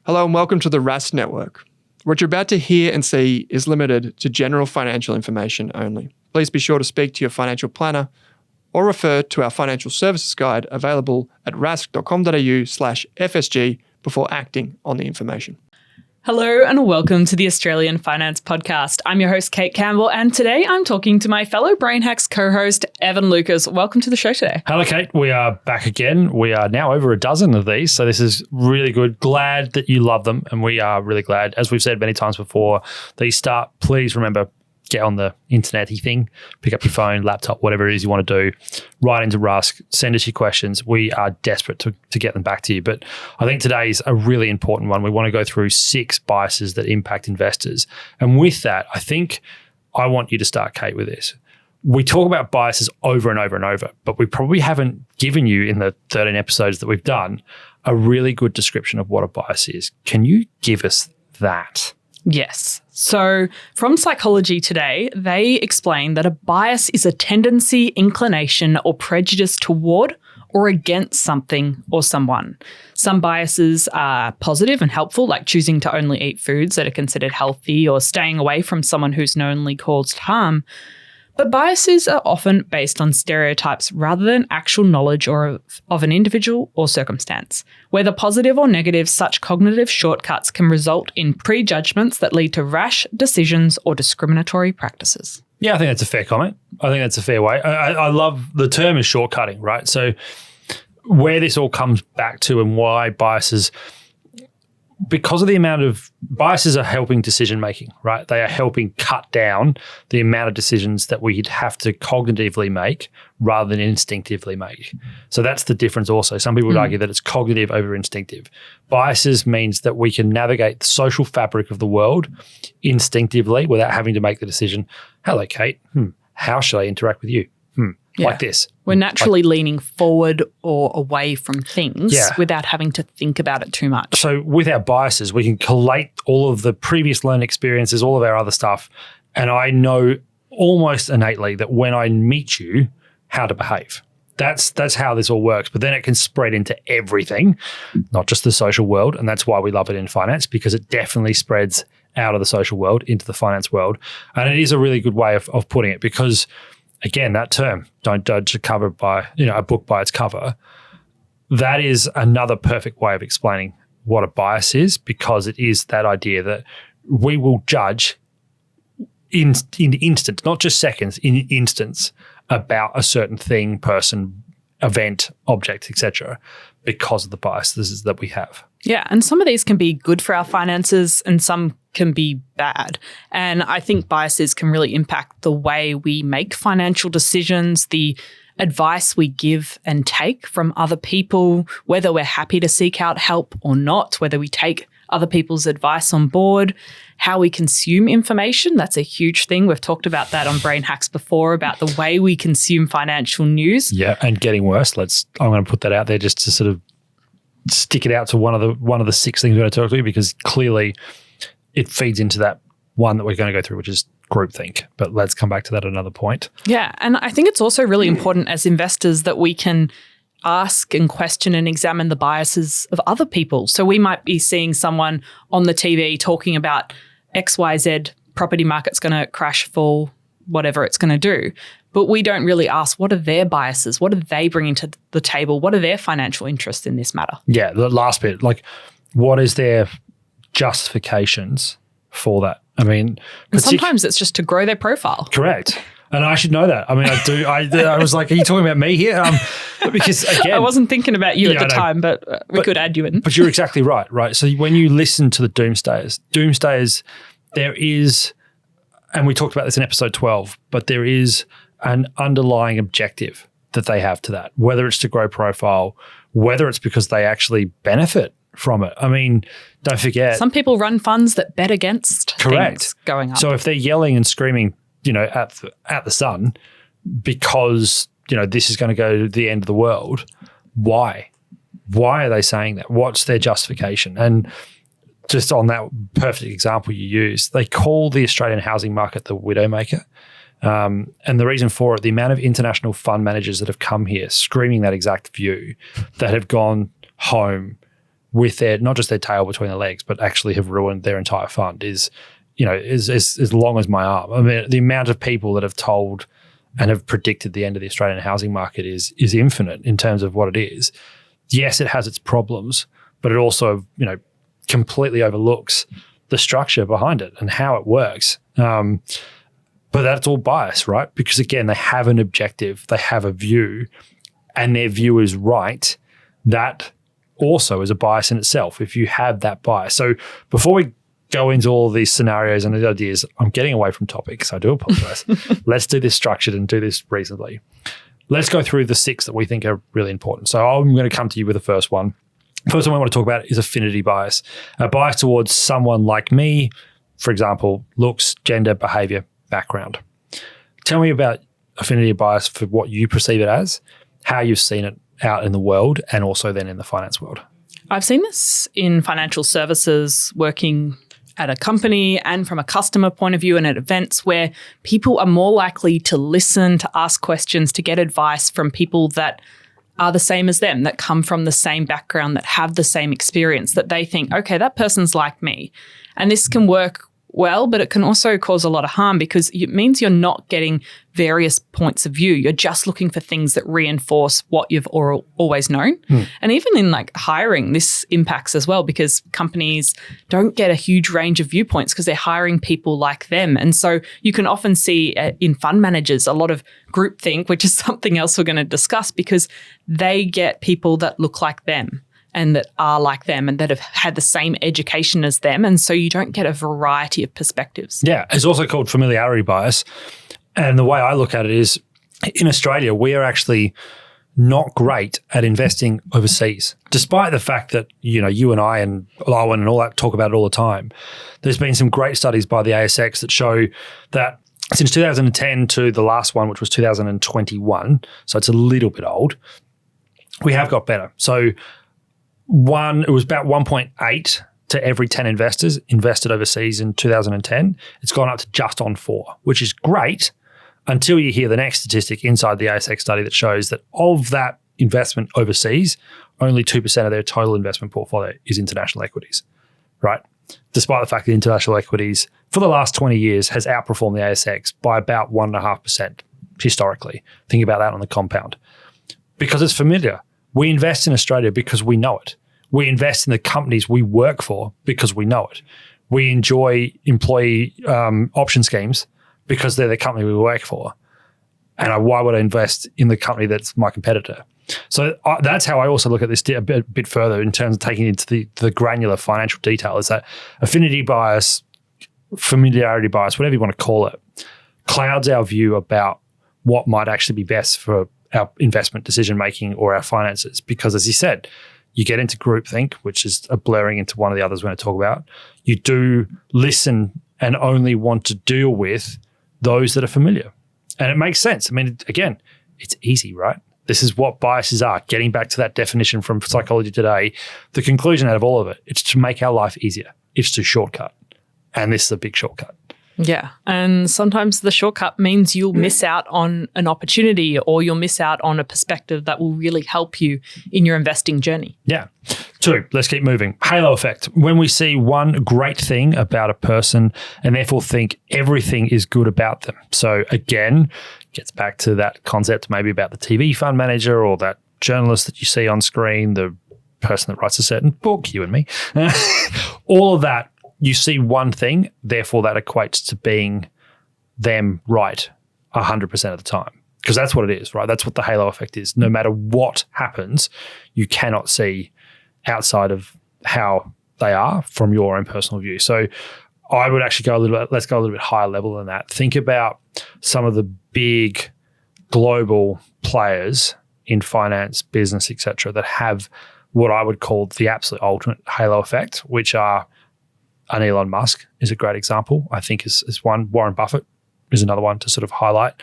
Hello and welcome to the Rask Network. What you're about to hear and see is limited to general financial information only. Please be sure to speak to your financial planner or refer to our financial services guide available at rask.com.au/FSG before acting on the information. Hello and welcome to the Australian Finance Podcast. I'm your host, Kate Campbell, and today I'm talking to my fellow Brain Hacks co-host, Evan Lucas. Welcome to the show today. Hello, Kate. We are back again. We are now over a dozen of these, so this is really good. Glad that you love them, and we are really glad. As we've said many times before, these start, please remember, get on the internet-y thing, pick up your phone, laptop, whatever it is you want to do, write into Rask, send us your questions. We are desperate to get them back to you. But I think today's a really important one. We want to go through 6 biases that impact investors. And with that, I think I want you to start, Kate, with this. We talk about biases over and over and over, but we probably haven't given you in the 13 episodes that we've done a really good description of what a bias is. Can you give us that? Yes. So from Psychology Today, they explain that a bias is a tendency, inclination, or prejudice toward or against something or someone. Some biases are positive and helpful, like choosing to only eat foods that are considered healthy or staying away from someone who's knowingly caused harm. But biases are often based on stereotypes rather than actual knowledge or of an individual or circumstance. Whether positive or negative, such cognitive shortcuts can result in prejudgments that lead to rash decisions or discriminatory practices. Yeah, I think that's a fair comment. I think that's a fair way. I love the term is shortcutting, right? So where this all comes back to and why biases, because of the amount of biases are helping decision making, right? They are helping cut down the amount of decisions that we'd have to cognitively make rather than instinctively make. So that's the difference also. Some people would argue that it's cognitive over instinctive. Biases means that we can navigate the social fabric of the world instinctively without having to make the decision, hello, Kate, how should I interact with you? Like this. We're naturally leaning forward or away from things without having to think about it too much. So with our biases, we can collate all of the previous learned experiences, all of our other stuff, and I know almost innately that when I meet you, how to behave. That's how this all works. But then it can spread into everything, not just the social world, and that's why we love it in finance, because it definitely spreads out of the social world into the finance world. And it is a really good way of putting it because, again, that term, don't judge a cover by, a book by its cover. That is another perfect way of explaining what a bias is, because it is that idea that we will judge in instance, not just seconds, in instance about a certain thing, person, event, object, etc., because of the biases that we have. Yeah, and some of these can be good for our finances and some can be bad. And I think biases can really impact the way we make financial decisions, the advice we give and take from other people, whether we're happy to seek out help or not, whether we take other people's advice on board, how we consume information. That's a huge thing. We've talked about that on Brain Hacks before, about the way we consume financial news. Yeah, and getting worse. I'm going to put that out there just to sort of stick it out to one of the 6 things we're going to talk to you, because clearly it feeds into that one that we're going to go through, which is groupthink. But let's come back to that at another point. Yeah, and I think it's also really important as investors that we can ask and question and examine the biases of other people. So we might be seeing someone on the TV talking about XYZ, property market's going to crash, fall, whatever it's going to do. But we don't really ask, what are their biases? What are they bringing to the table? What are their financial interests in this matter? Yeah, the last bit, what is their justifications for that? I mean, sometimes it's just to grow their profile. Correct. And I should know that. I mean, I do. I was like, are you talking about me here? Because again, I wasn't thinking about you at the time, but we could add you in. But you're exactly right? So when you listen to the doomsayers, there is, and we talked about this in episode 12, but there is an underlying objective that they have to that, whether it's to grow profile, whether it's because they actually benefit from it. I mean, don't forget. Some people run funds that bet against things going up. So if they're yelling and screaming, at the sun because, this is going to go to the end of the world, why? Why are they saying that? What's their justification? And just on that perfect example you use, they call the Australian housing market the widowmaker. And the reason for it, the amount of international fund managers that have come here screaming that exact view, that have gone home with their, not just their tail between their legs, but actually have ruined their entire fund is as long as my arm. I mean, the amount of people that have told and have predicted the end of the Australian housing market is infinite in terms of what it is. Yes, it has its problems, but it also, completely overlooks the structure behind it and how it works. But that's all bias, right? Because again, they have an objective, they have a view, and their view is right. That also is a bias in itself if you have that bias. So before we go into all these scenarios and the ideas, I'm getting away from topics. I do apologize. Let's do this structured and do this reasonably. Let's go through the 6 that we think are really important. So I'm going to come to you with the first one. First one I want to talk about is affinity bias. A bias towards someone like me, for example, looks, gender, behavior, background. Tell me about affinity bias for what you perceive it as, how you've seen it out in the world, and also then in the finance world. I've seen this in financial services, working at a company and from a customer point of view and at events where people are more likely to listen, to ask questions, to get advice from people that are the same as them, that come from the same background, that have the same experience, that they think, okay, that person's like me. And this can work well, but it can also cause a lot of harm because it means you're not getting various points of view. You're just looking for things that reinforce what you've always known. And even in hiring, this impacts as well because companies don't get a huge range of viewpoints because they're hiring people like them. And so you can often see in fund managers a lot of groupthink, which is something else we're going to discuss because they get people that look like them and that are like them and that have had the same education as them. And so you don't get a variety of perspectives. Yeah, it's also called familiarity bias. And the way I look at it is in Australia, we are actually not great at investing overseas, despite the fact that, you and I and Owen and all that talk about it all the time. There's been some great studies by the ASX that show that since 2010 to the last one, which was 2021, so it's a little bit old, we have got better. So it was about 1.8 to every 10 investors invested overseas in 2010. It's gone up to just on 4, which is great until you hear the next statistic inside the ASX study that shows that of that investment overseas, only 2% of their total investment portfolio is international equities, right? Despite the fact that international equities for the last 20 years has outperformed the ASX by about 1.5% historically. Think about that on the compound. Because it's familiar. We invest in Australia because we know it. We invest in the companies we work for because we know it. We enjoy employee option schemes because they're the company we work for. And why would I invest in the company that's my competitor? So that's how I also look at this a bit further in terms of taking it into the granular financial detail, is that affinity bias, familiarity bias, whatever you want to call it, clouds our view about what might actually be best for our investment decision-making or our finances. Because as you said, you get into groupthink, which is a blurring into one of the others we're going to talk about. You do listen and only want to deal with those that are familiar. And it makes sense. I mean, again, it's easy, right? This is what biases are. Getting back to that definition from Psychology Today, the conclusion out of all of it, it's to make our life easier. It's to shortcut. And this is a big shortcut. Yeah. And sometimes the shortcut means you'll miss out on an opportunity or you'll miss out on a perspective that will really help you in your investing journey. Yeah. 2, let's keep moving. Halo effect. When we see one great thing about a person and therefore think everything is good about them. So again, gets back to that concept maybe about the TV fund manager or that journalist that you see on screen, the person that writes a certain book, you and me. All of that. You see one thing, therefore that equates to being them right 100% of the time. Because that's what it is, right? That's what the halo effect is. No matter what happens, you cannot see outside of how they are from your own personal view. So I would actually let's go a little bit higher level than that. Think about some of the big global players in finance, business, etc., that have what I would call the absolute ultimate halo effect, which are an Elon Musk is a great example, I think is one. Warren Buffett is another one to sort of highlight.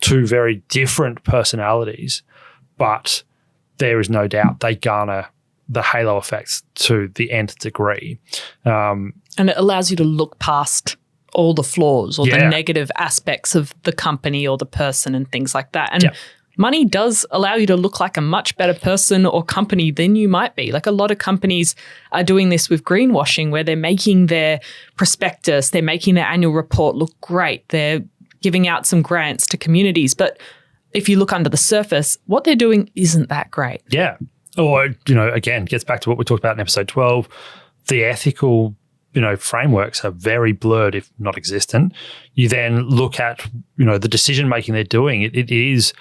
2 very different personalities, but there is no doubt they garner the halo effects to the nth degree. And it allows you to look past all the flaws or the negative aspects of the company or the person and things like that. And money does allow you to look like a much better person or company than you might be. Like a lot of companies are doing this with greenwashing, where they're making their prospectus, they're making their annual report look great. They're giving out some grants to communities. But if you look under the surface, what they're doing isn't that great. Yeah. Or, again, gets back to what we talked about in episode 12. The ethical, frameworks are very blurred, if not existent. You then look at, the decision-making they're doing. It is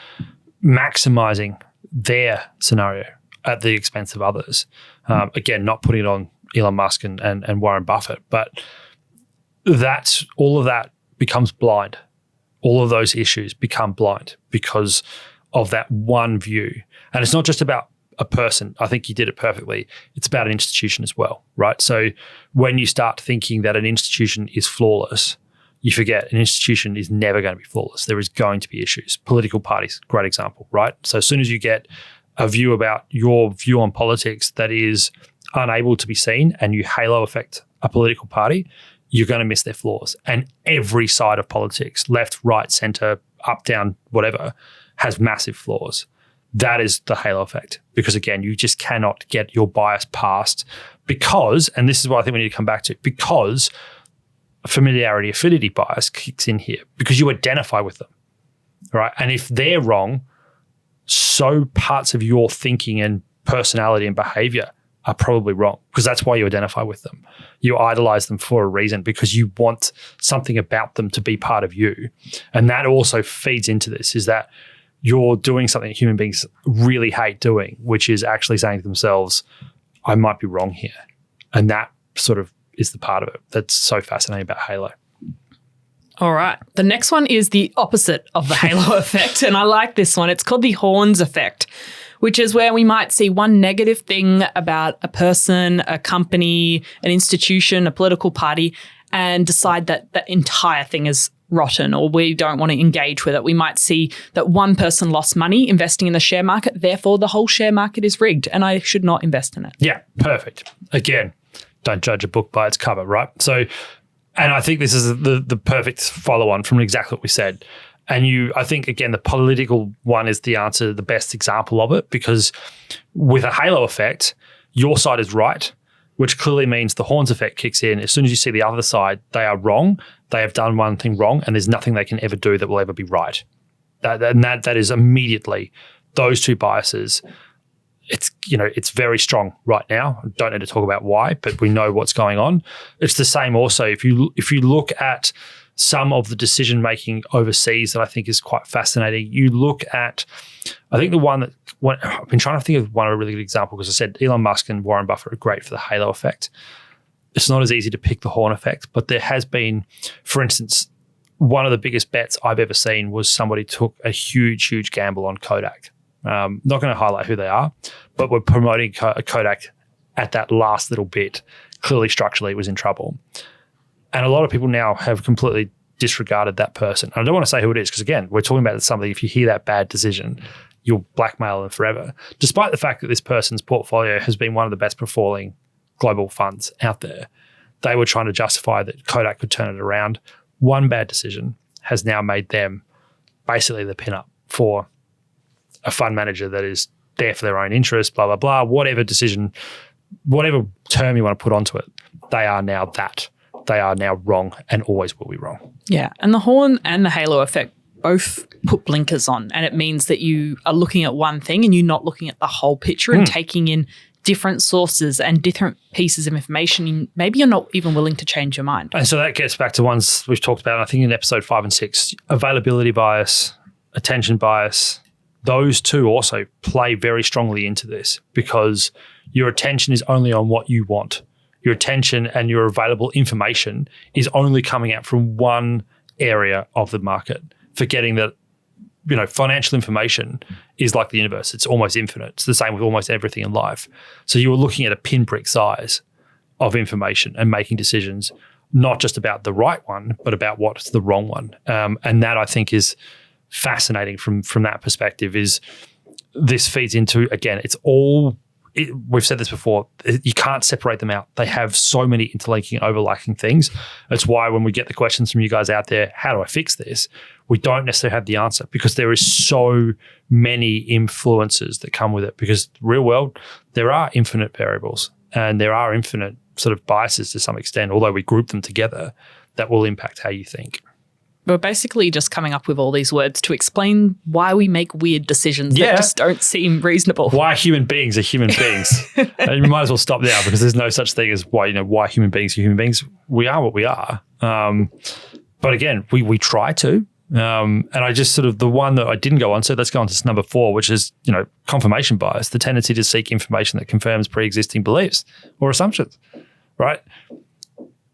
maximizing their scenario at the expense of others. Again, not putting it on Elon Musk and Warren Buffett, but all of that becomes blind. All of those issues become blind because of that one view. And it's not just about a person. I think you did it perfectly. It's about an institution as well, right? So when you start thinking that an institution is flawless, you forget an institution is never going to be flawless. There is going to be issues. Political parties, great example, right? So as soon as you get a view about your view on politics that is unable to be seen and you halo effect a political party, you're going to miss their flaws. And every side of politics, left, right, center, up, down, whatever, has massive flaws. That is the halo effect, because again, you just cannot get your bias past because, and this is what I think we need to come back to, because familiarity, affinity bias kicks in here because you identify with them, right? And if they're wrong, so parts of your thinking and personality and behavior are probably wrong because that's why you identify with them. You idolize them for a reason because you want something about them to be part of you. And that also feeds into this, is that you're doing something human beings really hate doing, which is actually saying to themselves, I might be wrong here. And that sort of is the part of it that's so fascinating about Halo. All right. The next one is the opposite of the halo effect. And I like this one. It's called the horns effect, which is where we might see one negative thing about a person, a company, an institution, a political party, and decide that the entire thing is rotten or we don't want to engage with it. We might see that one person lost money investing in the share market, therefore the whole share market is rigged and I should not invest in it. Yeah, perfect. Again, don't judge a book by its cover, right? So, and I think this is the perfect follow-on from exactly what we said. And I think, again, the political one is the answer, the best example of it, because with a halo effect, your side is right, which clearly means the horns effect kicks in. As soon as you see the other side, they are wrong. They have done one thing wrong, and there's nothing they can ever do that will ever be right. That is immediately those two biases. It's very strong right now. Don't need to talk about why, but we know what's going on. It's the same also if you look at some of the decision making overseas that I think is quite fascinating. You look at, I think I've been trying to think of one a really good example because I said Elon Musk and Warren Buffett are great for the halo effect. It's not as easy to pick the horn effect, but there has been, for instance, one of the biggest bets I've ever seen was somebody took a huge, huge gamble on Kodak. Not going to highlight who they are, but we're promoting Kodak at that last little bit. Clearly, structurally, it was in trouble. And a lot of people now have completely disregarded that person. And I don't want to say who it is because, again, we're talking about something, if you hear that bad decision, you'll blackmail them forever, despite the fact that this person's portfolio has been one of the best performing global funds out there. They were trying to justify that Kodak could turn it around. One bad decision has now made them basically the pin-up for a fund manager that is there for their own interest, blah, blah, blah, whatever decision, whatever term you want to put onto it, they are now that. They are now wrong and always will be wrong. Yeah. And the horn and the halo effect both put blinkers on, and it means that you are looking at one thing and you're not looking at the whole picture and taking in different sources and different pieces of information. Maybe you're not even willing to change your mind. And so that gets back to ones we've talked about, I think, in episode 5 and 6, availability bias, attention bias. Those two also play very strongly into this because your attention is only on what you want. Your attention and your available information is only coming out from one area of the market, forgetting that, financial information is like the universe. It's almost infinite. It's the same with almost everything in life. So you're looking at a pinprick size of information and making decisions, not just about the right one, but about what's the wrong one. And that I think is fascinating from that perspective. Is this feeds into, again, it's all we've said this before, you can't separate them out. They have so many interlinking and overlapping things. That's why when we get the questions from you guys out there, how do I fix this? We don't necessarily have the answer because there is so many influences that come with it, because real world, there are infinite variables and there are infinite sort of biases to some extent, although we group them together, that will impact how you think. We're basically just coming up with all these words to explain why we make weird decisions that just don't seem reasonable. Why human beings are human beings. And you might as well stop now, because there's no such thing as why human beings are human beings. We are what we are. But again, we try to. And I just sort of, the one that I didn't go on, so let's go on to number 4, which is, confirmation bias, the tendency to seek information that confirms pre-existing beliefs or assumptions, right?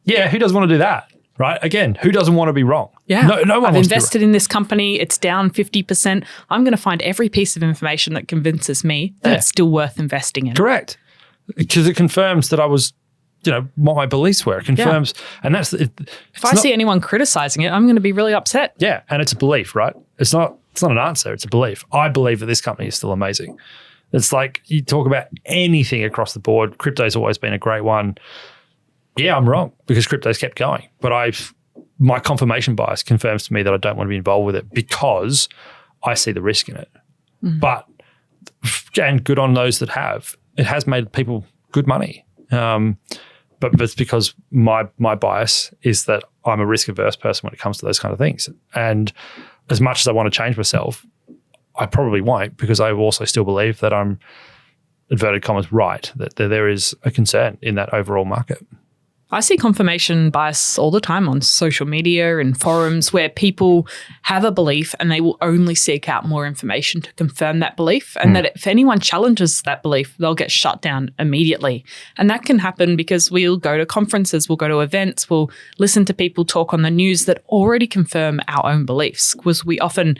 Yeah, who doesn't want to do that? Right? Again, who doesn't want to be wrong? Yeah. No one I've wants to be invested in this company. It's down 50%. I'm going to find every piece of information that convinces me that it's still worth investing in. Correct. Because it confirms that I was, what my beliefs were. It confirms, and that's it. If I see anyone criticizing it, I'm going to be really upset. Yeah, and it's a belief, right? It's not an answer. It's a belief. I believe that this company is still amazing. It's like you talk about anything across the board. Crypto's always been a great one. Yeah, I'm wrong because crypto's kept going. But my confirmation bias confirms to me that I don't want to be involved with it because I see the risk in it. Mm. But, and good on those that have. It has made people good money. But it's because my bias is that I'm a risk-averse person when it comes to those kind of things. And as much as I want to change myself, I probably won't, because I also still believe that I'm, inverted commas, right, that there is a concern in that overall market. I see confirmation bias all the time on social media and forums where people have a belief and they will only seek out more information to confirm that belief, and that if anyone challenges that belief, they'll get shut down immediately. And that can happen because we'll go to conferences, we'll go to events, we'll listen to people talk on the news that already confirm our own beliefs, because we often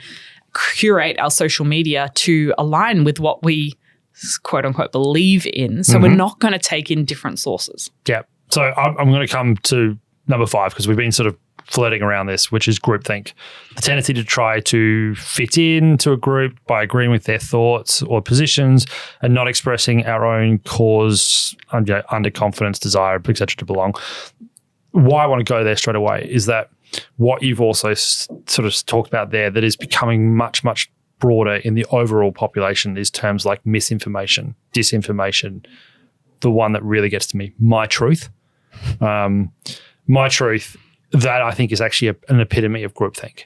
curate our social media to align with what we quote unquote believe in. So we're not going to take in different sources. Yeah. So I'm going to come to number 5 because we've been sort of flirting around this, which is groupthink. The tendency to try to fit into a group by agreeing with their thoughts or positions and not expressing our own cause, underconfidence, desire, etc. to belong. Why I want to go there straight away is that what you've also sort of talked about there that is becoming much, much broader in the overall population is terms like misinformation, disinformation. The one that really gets to me, my truth. My truth, that I think is actually an epitome of groupthink,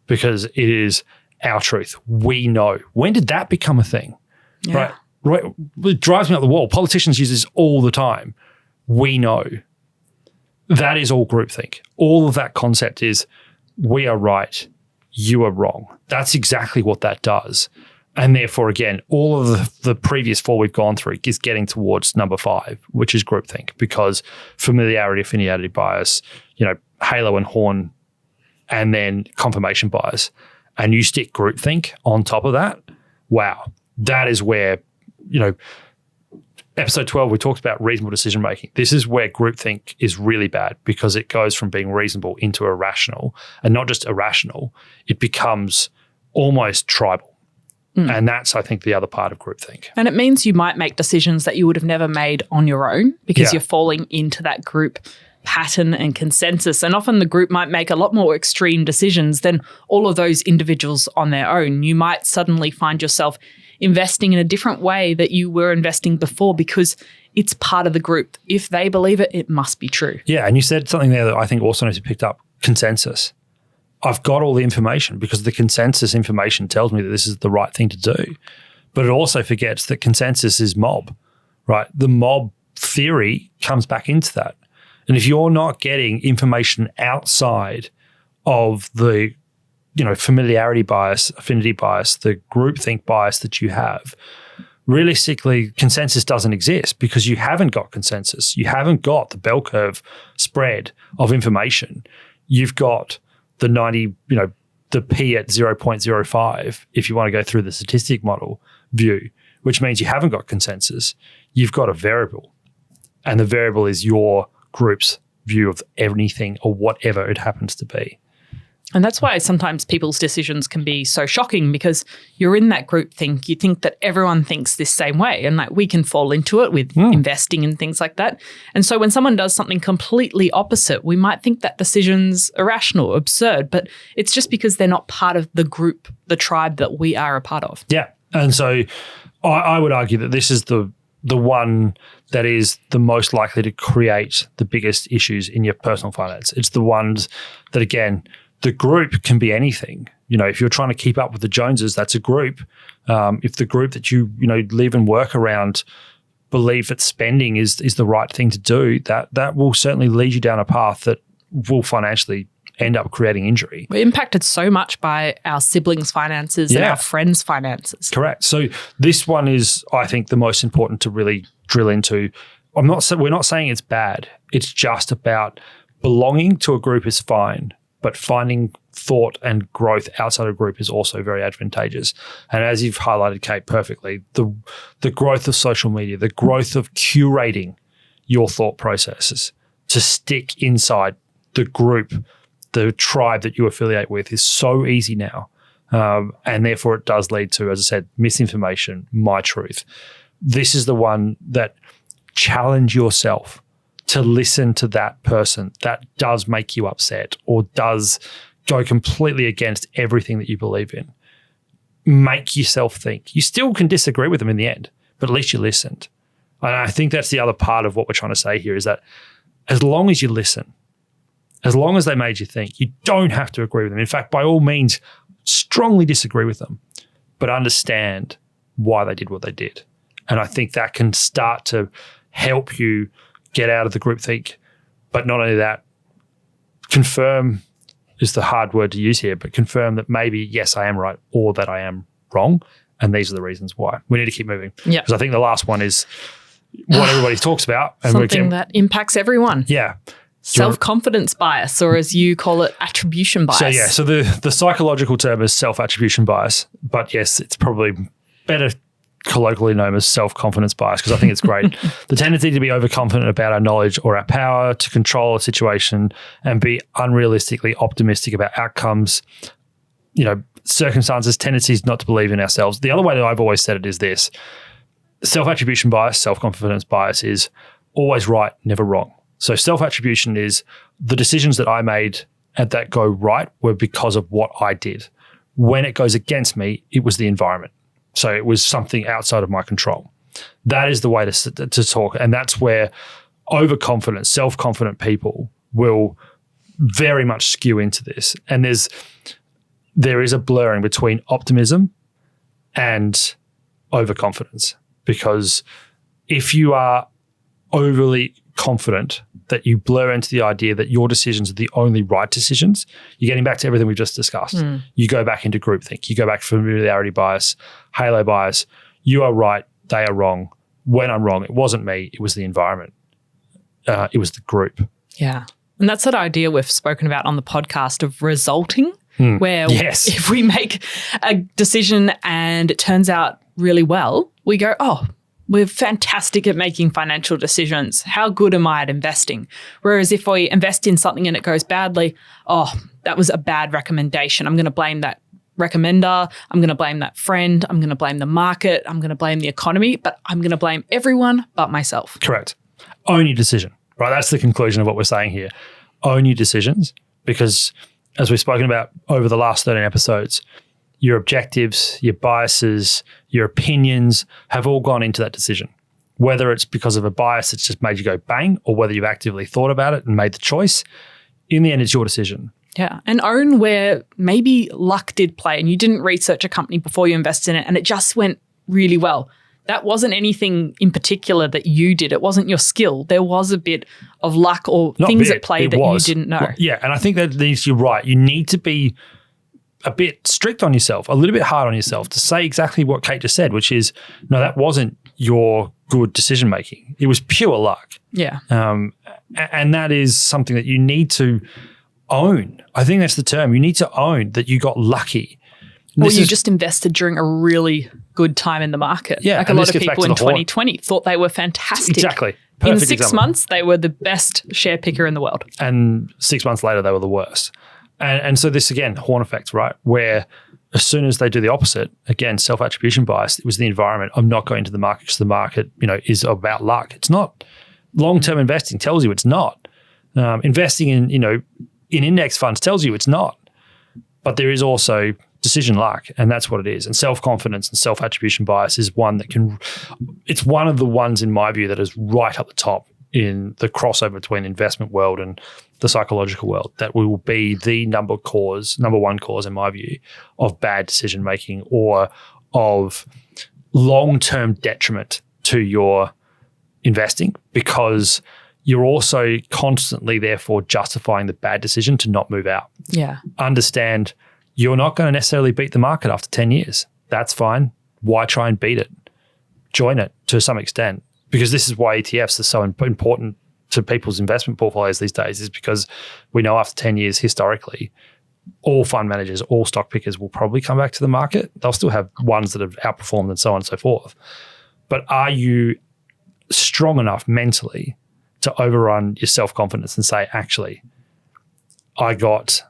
because it is our truth. We know. When did that become a thing? Yeah. Right? It drives me up the wall. Politicians use this all the time. We know. That is all groupthink. All of that concept is we are right, you are wrong. That's exactly what that does. And therefore, again, all of the previous 4 we've gone through is getting towards number 5, which is groupthink, because familiarity, affinity bias, halo and horn, and then confirmation bias. And you stick groupthink on top of that, wow, that is where, episode 12, we talked about reasonable decision making. This is where groupthink is really bad, because it goes from being reasonable into irrational, and not just irrational, it becomes almost tribal. And that's, I think, the other part of groupthink. And it means you might make decisions that you would have never made on your own because you're falling into that group pattern and consensus. And often the group might make a lot more extreme decisions than all of those individuals on their own. You might suddenly find yourself investing in a different way that you were investing before because it's part of the group. If they believe it, it must be true. Yeah, and you said something there that I think also needs to be picked up, consensus. I've got all the information because the consensus information tells me that this is the right thing to do. But it also forgets that consensus is mob, right? The mob theory comes back into that. And if you're not getting information outside of the, familiarity bias, affinity bias, the groupthink bias that you have, realistically, consensus doesn't exist because you haven't got consensus. You haven't got the bell curve spread of information. You've got the 90, the P at 0.05, if you want to go through the statistic model view, which means you haven't got consensus. You've got a variable, and the variable is your group's view of anything or whatever it happens to be. And that's why sometimes people's decisions can be so shocking, because you're in that group think. You think that everyone thinks this same way. And like we can fall into it with investing and things like that. And so when someone does something completely opposite, we might think that decision's irrational, absurd, but it's just because they're not part of the group, the tribe that we are a part of. Yeah. And so I would argue that this is the one that is the most likely to create the biggest issues in your personal finance. It's the ones that, again, the group can be anything. If you're trying to keep up with the Joneses, that's a group. If the group that you live and work around believe that spending is the right thing to do, that will certainly lead you down a path that will financially end up creating injury. We're impacted so much by our siblings' finances and our friends' finances. Correct. So this one is, I think, the most important to really drill into. We're not saying it's bad. It's just about belonging to a group is fine, but finding thought and growth outside a group is also very advantageous. And as you've highlighted, Kate, perfectly, the growth of social media, the growth of curating your thought processes to stick inside the group, the tribe that you affiliate with is so easy now. And therefore it does lead to, as I said, misinformation, my truth. This is the one that challenge yourself to listen to that person that does make you upset or does go completely against everything that you believe in. Make yourself think. You still can disagree with them in the end, but at least you listened. And I think that's the other part of what we're trying to say here is that as long as you listen, as long as they made you think, you don't have to agree with them. In fact, by all means, strongly disagree with them, but understand why they did what they did. And I think that can start to help you get out of the groupthink. But not only that, confirm is the hard word to use here, but confirm that maybe, yes, I am right or that I am wrong. And these are the reasons why. We need to keep moving. Yeah. Because I think the last one is what everybody talks about. And something that impacts everyone. Yeah. Self-confidence bias, or as you call it, attribution bias. So the psychological term is self-attribution bias. But yes, it's probably better colloquially known as self-confidence bias because I think it's great. The tendency to be overconfident about our knowledge or our power to control a situation and be unrealistically optimistic about outcomes, circumstances, tendencies not to believe in ourselves. The other way that I've always said it is this. Self-attribution bias, self-confidence bias is always right, never wrong. So self-attribution is the decisions that I made and that go right were because of what I did. When it goes against me, it was the environment. So it was something outside of my control. That is the way to talk. And that's where overconfident, self-confident people will very much skew into this. And there is a blurring between optimism and overconfidence, because if you are overly confident that you blur into the idea that your decisions are the only right decisions, you're getting back to everything we've just discussed. You go back into groupthink. You go back to familiarity bias, halo bias. You are right. They are wrong. When I'm wrong, it wasn't me. It was the environment. It was the group. Yeah. And that's that idea we've spoken about on the podcast of resulting, where if we make a decision and it turns out really well, we go, oh, we're fantastic at making financial decisions. How good am I at investing? Whereas if we invest in something and it goes badly, oh, that was a bad recommendation. I'm going to blame that recommender. I'm going to blame that friend. I'm going to blame the market. I'm going to blame the economy, but I'm going to blame everyone but myself. Correct. Own your decision, right? That's the conclusion of what we're saying here. Own your decisions, because as we've spoken about over the last 13 episodes, your objectives, your biases, your opinions have all gone into that decision. Whether it's because of a bias that's just made you go bang, or whether you've actively thought about it and made the choice, in the end, it's your decision. Yeah. And own where maybe luck did play and you didn't research a company before you invested in it and it just went really well. That wasn't anything in particular that you did. It wasn't your skill. There was a bit of luck or things at play that you didn't know. Yeah. And I think that you're right. You need to be a bit strict on yourself, a little bit hard on yourself to say exactly what Kate just said, which is, no, that wasn't your good decision making. It was pure luck. Yeah. And that is something that you need to own. I think that's the term. You need to own that you got lucky. Or you just invested during a really good time in the market. Yeah. Like a lot of people in 2020 thought they were fantastic. Exactly. Perfect in 6 months, they were the best share picker in the world. And 6 months later, they were the worst. And so this, again, horn effect, right? Where as soon as they do the opposite, again, self-attribution bias, it was the environment. I'm not going to the market because the market, is about luck. It's not. Long-term investing tells you it's not. Investing in index funds tells you it's not. But there is also decision luck, and that's what it is. And self-confidence and self-attribution bias is one that it's one of the ones in my view that is right up the top in the crossover between the investment world and the psychological world, that will be the number one cause in my view of bad decision making or of long-term detriment to your investing, because you're also constantly therefore justifying the bad decision to not move out. Yeah. Understand you're not going to necessarily beat the market after 10 years. That's fine. Why try and beat it? Join it to some extent, because this is why ETFs are so important to people's investment portfolios these days, is because we know after 10 years historically, all fund managers, all stock pickers will probably come back to the market. They'll still have ones that have outperformed and so on and so forth. But are you strong enough mentally to overrun your self-confidence and say, actually, I got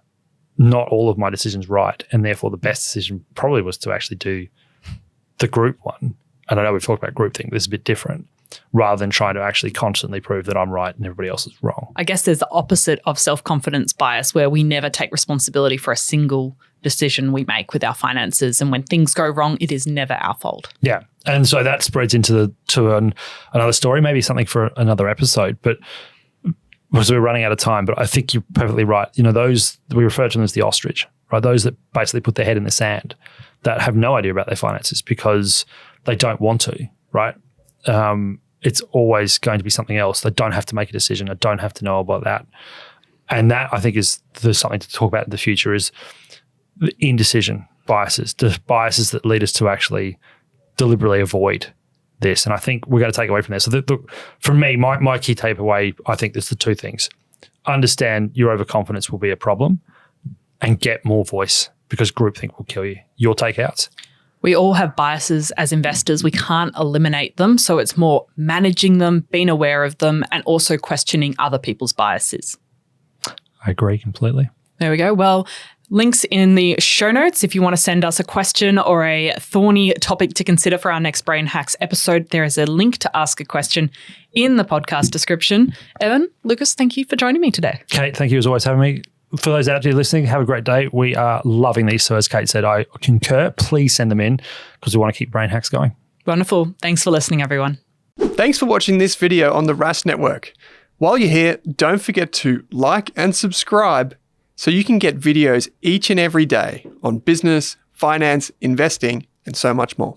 not all of my decisions right, and therefore the best decision probably was to actually do the group one. And I know we've talked about group thing, but this is a bit different, rather than trying to actually constantly prove that I'm right and everybody else is wrong. I guess there's the opposite of self-confidence bias, where we never take responsibility for a single decision we make with our finances. And when things go wrong, it is never our fault. Yeah. And so that spreads into another story, maybe something for another episode, but because we're running out of time. But I think you're perfectly right. Those, we refer to them as the ostrich, right? Those that basically put their head in the sand, that have no idea about their finances because they don't want to, right? It's always going to be something else. They don't have to make a decision. I don't have to know about that. And that, I think, is something to talk about in the future, is the indecision biases, the biases that lead us to actually deliberately avoid this. And I think we're going to take away from this. So for me, my key takeaway, I think there's the two things. Understand your overconfidence will be a problem, and get more voice, because groupthink will kill you. Your takeouts? We all have biases as investors. We can't eliminate them. So it's more managing them, being aware of them, and also questioning other people's biases. I agree completely. There we go. Well, links in the show notes. If you want to send us a question or a thorny topic to consider for our next Brain Hacks episode, there is a link to ask a question in the podcast description. Evan, Lucas, thank you for joining me today. Kate, thank you as always for having me. For those out there listening, have a great day. We are loving these. So as Kate said, I concur. Please send them in, because we want to keep Brain Hacks going. Wonderful. Thanks for listening, everyone. Thanks for watching this video on the Rask Network. While you're here, don't forget to like and subscribe so you can get videos each and every day on business, finance, investing, and so much more.